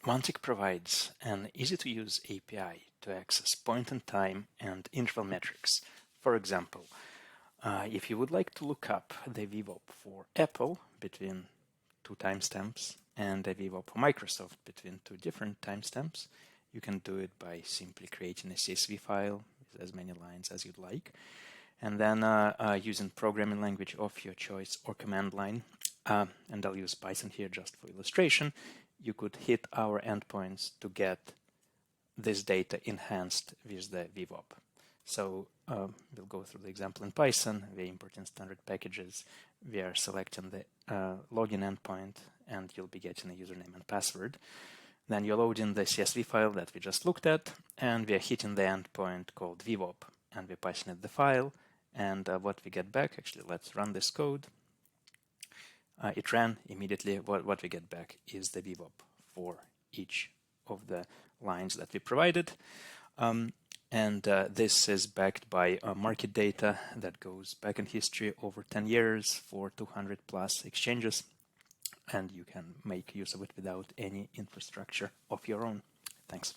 Mantic provides an easy-to-use API to access point-in-time and interval metrics. For example, if you would like to look up the VWAP for Apple between 2 timestamps and the VWAP for Microsoft between 2 different timestamps, you can do it by simply creating a CSV file with as many lines as you'd like, and then using programming language of your choice or command line, and I'll use Python here just for illustration. You could hit our endpoints to get this data enhanced with the VWAP. So we'll go through the example in Python. We're importing standard packages. We are selecting the login endpoint, and you'll be getting a username and password. Then you're loading the CSV file that we just looked at, and we are hitting the endpoint called VWAP, and we're passing it the file. And what we get back, actually, let's run this code. It ran immediately. What we get back is the VWAP for each of the lines that we provided. And this is backed by market data that goes back in history over 10 years for 200 plus exchanges. And you can make use of it without any infrastructure of your own. Thanks.